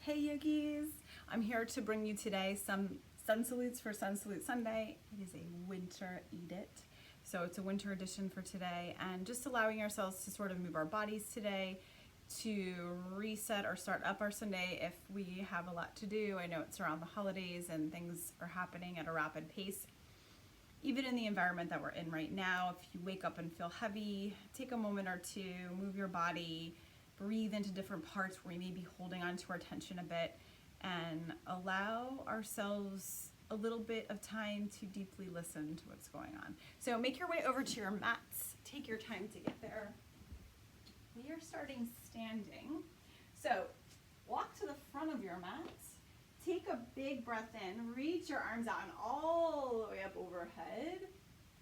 Hey yogis, I'm here to bring you today some sun salutes for Sun Salute Sunday. It is a winter eat it. So it's a winter edition for today and just allowing ourselves to sort of move our bodies today to reset or start up our Sunday if we have a lot to do. I know it's around the holidays and things are happening at a rapid pace. Even in the environment that we're in right now, if you wake up and feel heavy, take a moment or two, move your body, breathe into different parts where we may be holding on to our tension a bit, and allow ourselves a little bit of time to deeply listen to what's going on. So make your way over to your mats. Take your time to get there. We are starting standing. So walk to the front of your mats. Take a big breath in, reach your arms out and all the way up overhead.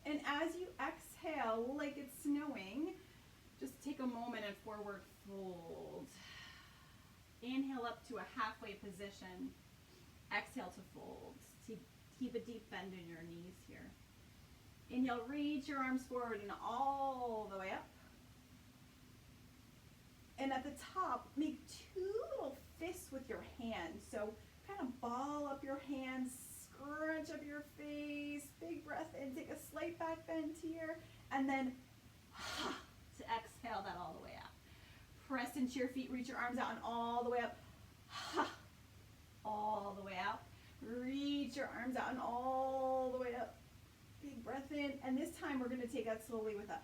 And as you exhale, like it's snowing, just take a moment and forward fold. Inhale up to a halfway position. Exhale to fold. Keep a deep bend in your knees here. Inhale, reach your arms forward and all the way up. And at the top, make two little fists with your hands. So kind of ball up your hands, scrunch up your face, big breath in, take a slight back bend here, and then to exhale that all the way out. Press into your feet, reach your arms out and all the way up, all the way out. Reach your arms out and all the way up. Big breath in, and this time we're going to take that slowly with a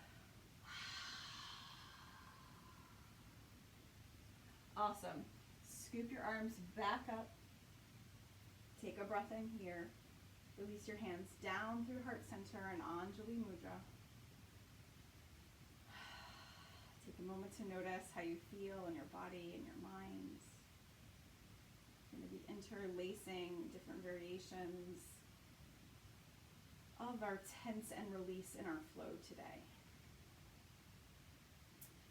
awesome. Scoop your arms back up. Take a breath in here. Release your hands down through heart center and Anjali Mudra. Take a moment to notice how you feel in your body and your mind. We're going to be interlacing different variations of our tense and release in our flow today.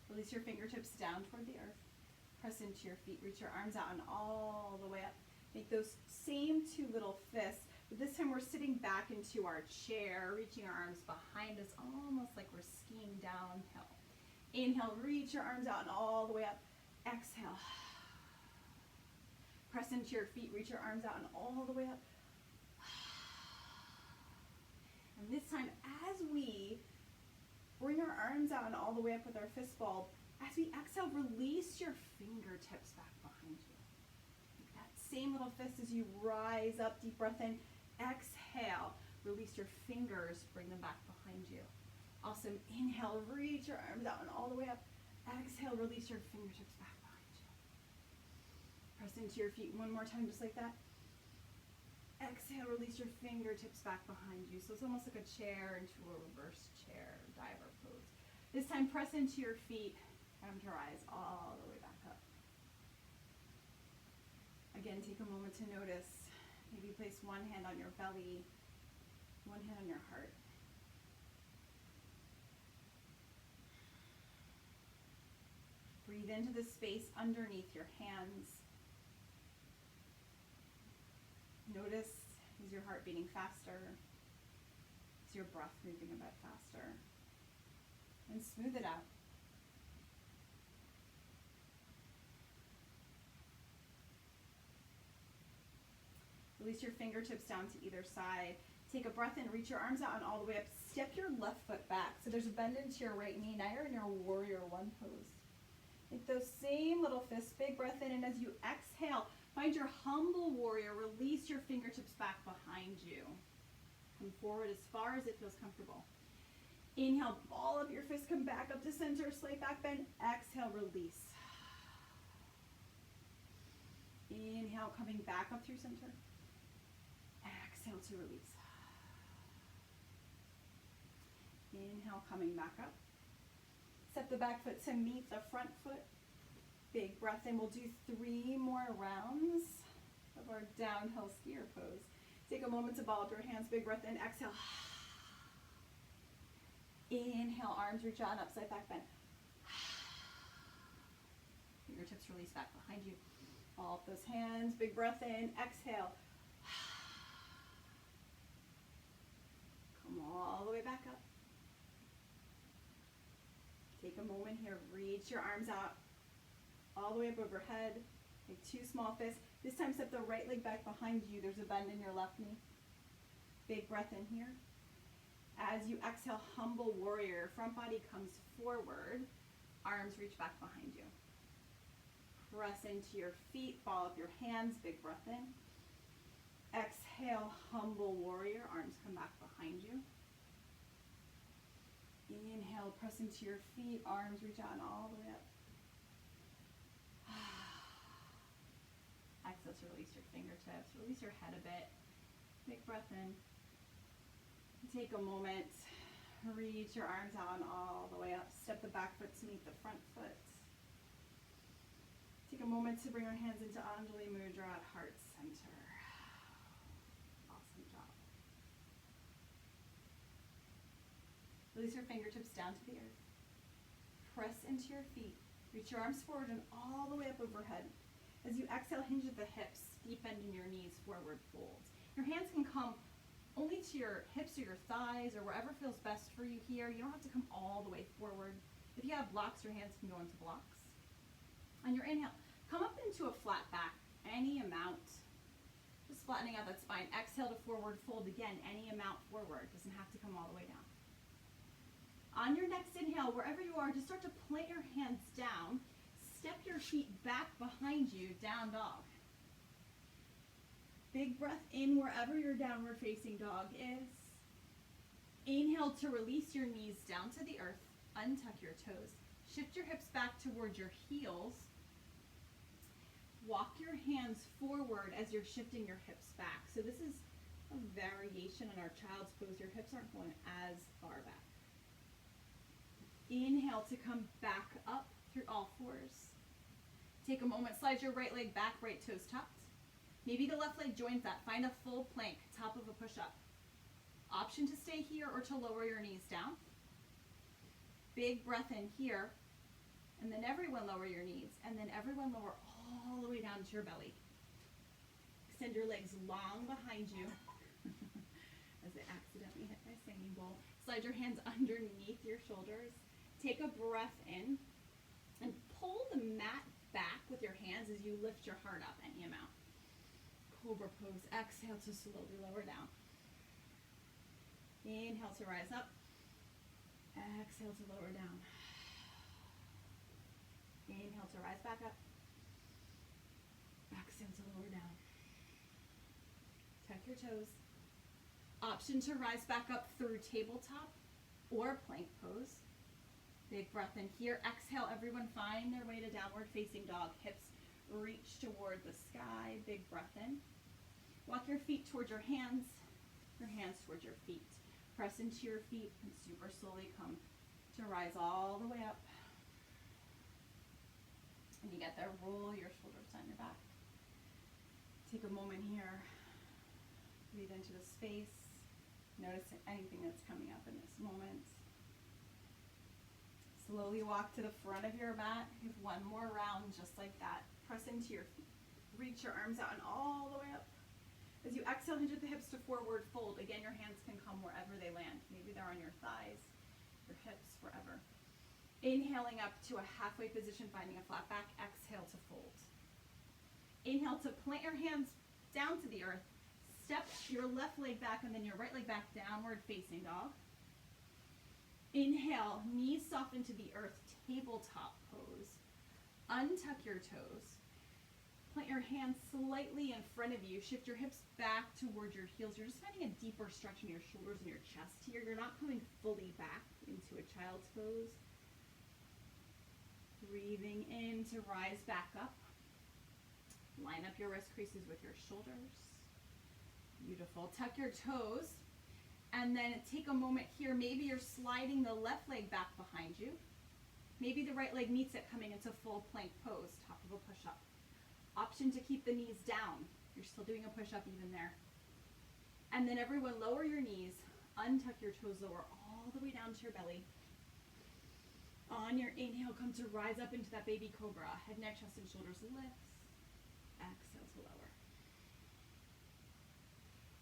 Release your fingertips down toward the earth. Press into your feet, reach your arms out and all the way up. Make those same two little fists, but this time we're sitting back into our chair, reaching our arms behind us, almost like we're skiing downhill. Inhale, reach your arms out and all the way up. Exhale. Press into your feet, reach your arms out and all the way up. And this time, as we bring our arms out and all the way up with our fist ball, as we exhale, release your fingertips back behind you. Make that same little fist as you rise up, deep breath in. Exhale, release your fingers, bring them back behind you. Awesome. Inhale, reach your arms out and all the way up. Exhale, release your fingertips back behind you. Press into your feet one more time, just like that. Exhale, release your fingertips back behind you. So it's almost like a chair into a reverse chair, diver pose. This time, press into your feet. Come to rise all the way back up. Again, take a moment to notice. Maybe place one hand on your belly, one hand on your heart. Breathe into the space underneath your hands. Notice, is your heart beating faster? Is your breath moving a bit faster? And smooth it out. Release your fingertips down to either side. Take a breath in, reach your arms out and all the way up. Step your left foot back. So there's a bend into your right knee. Now you're in your warrior one pose. Make those same little fists, big breath in, and as you exhale, find your humble warrior. Release your fingertips back behind you. Come forward as far as it feels comfortable. Inhale, ball up your fist, come back up to center, slight back bend. Exhale, release. Inhale, coming back up through center. Exhale to release. Inhale, coming back up. Step the back foot to meet the front foot. Big breath in. We'll do 3 more rounds of our downhill skier pose. Take a moment to ball up your hands. Big breath in. Exhale. Inhale, arms reach on up, side back bend. Fingertips release back behind you. Ball up those hands. Big breath in. Exhale. Come all the way back up. Take a moment here, reach your arms out all the way up overhead. Take 2 small fists. This time step the right leg back behind you. There's a bend in your left knee. Big breath in here. As you exhale, humble warrior. Front body comes forward. Arms reach back behind you. Press into your feet. Ball up your hands. Big breath in. Exhale, humble warrior. Arms come back behind you. Inhale, press into your feet. Arms reach out all the way up. Exhale to release your fingertips. Release your head a bit. Big breath in. Take a moment. Reach your arms out and all the way up. Step the back foot to meet the front foot. Take a moment to bring our hands into Anjali Mudra at heart center. Awesome job. Release your fingertips down to the earth. Press into your feet. Reach your arms forward and all the way up overhead. As you exhale, hinge at the hips, deep bend in your knees, forward fold. Your hands can come only to your hips or your thighs or wherever feels best for you here. You don't have to come all the way forward. If you have blocks, your hands can go into blocks. On your inhale, come up into a flat back, any amount. Just flattening out that spine. Exhale to forward fold again, any amount forward. Doesn't have to come all the way down. On your next inhale, wherever you are, just start to plant your hands down. Step your feet back behind you, down dog. Big breath in wherever your downward facing dog is. Inhale to release your knees down to the earth. Untuck your toes. Shift your hips back towards your heels. Walk your hands forward as you're shifting your hips back. So this is a variation on our child's pose. Your hips aren't going as far back. Inhale to come back up through all fours. Take a moment, slide your right leg back, right toes tucked. Maybe the left leg joins that. Find a full plank, top of a push-up. Option to stay here or to lower your knees down. Big breath in here. And then everyone lower your knees. And then everyone lower all the way down to your belly. Extend your legs long behind you. As I accidentally hit my singing bowl. Slide your hands underneath your shoulders. Take a breath in. And pull the mat back with your hands as you lift your heart up any amount. Cobra pose. Exhale to slowly lower down. Inhale to rise up. Exhale to lower down. Inhale to rise back up. Exhale to lower down. Tuck your toes. Option to rise back up through tabletop or plank pose. Big breath in here. Exhale, everyone find their way to downward facing dog. Hips reach toward the sky. Big breath in. Walk your feet towards your hands towards your feet. Press into your feet and super slowly come to rise all the way up. And you get there, roll your shoulders down your back. Take a moment here. Breathe into the space. Notice anything that's coming up in this moment. Slowly walk to the front of your mat. Give one more round just like that. Press into your feet. Reach your arms out and all the way up. As you exhale, hinge at the hips to forward fold. Again, your hands can come wherever they land. Maybe they're on your thighs, your hips, wherever. Inhaling up to a halfway position, finding a flat back. Exhale to fold. Inhale to plant your hands down to the earth. Step your left leg back and then your right leg back, downward facing dog. Inhale, knees soften to the earth, tabletop pose. Untuck your toes. Plant your hands slightly in front of you. Shift your hips back towards your heels. You're just finding a deeper stretch in your shoulders and your chest here. You're not coming fully back into a child's pose. Breathing in to rise back up. Line up your wrist creases with your shoulders. Beautiful. Tuck your toes. And then take a moment here. Maybe you're sliding the left leg back behind you. Maybe the right leg meets it coming into full plank pose, top of a push-up. Option to keep the knees down. You're still doing a push-up even there. And then everyone lower your knees, untuck your toes, lower all the way down to your belly. On your inhale, come to rise up into that baby cobra. Head, neck, chest, and shoulders lifts. Exhale to lower.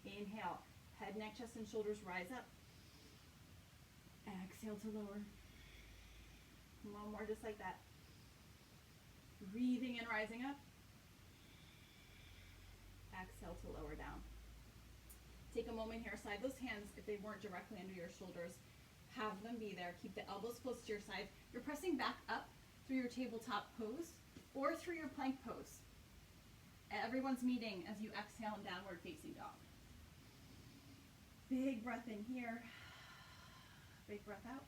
Inhale, head, neck, chest, and shoulders rise up. Exhale to lower. One more just like that. Breathing and rising up. Exhale to lower down. Take a moment here, slide those hands, if they weren't directly under your shoulders, have them be there. Keep the elbows close to your side. You're pressing back up through your tabletop pose or through your plank pose. Everyone's meeting as you exhale in downward facing dog. Big breath in here. Big breath out.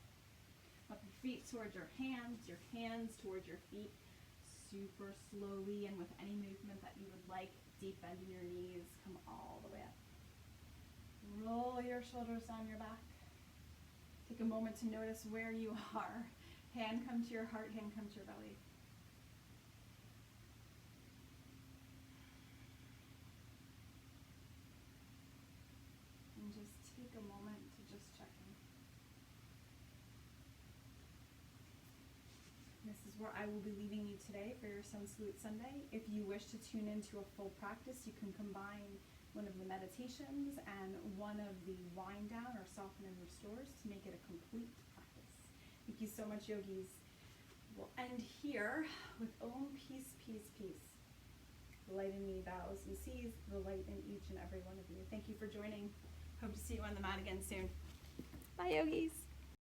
Up your feet towards your hands towards your feet. Super slowly and with any movement that you would like. Deep bend in your knees. Come all the way up. Roll your shoulders down your back. Take a moment to notice where you are. Hand come to your heart, hand come to your belly. And just take a moment to just check in. This is where I will be leaving you today for your Sun Salute Sunday. If you wish to tune into a full practice, you can combine one of the meditations and one of the wind down or soften and restores to make it a complete practice. Thank you so much, yogis. We'll end here with Om Peace, Peace, Peace. The light in me bows and sees the light in each and every one of you. Thank you for joining. Hope to see you on the mat again soon. Bye, yogis.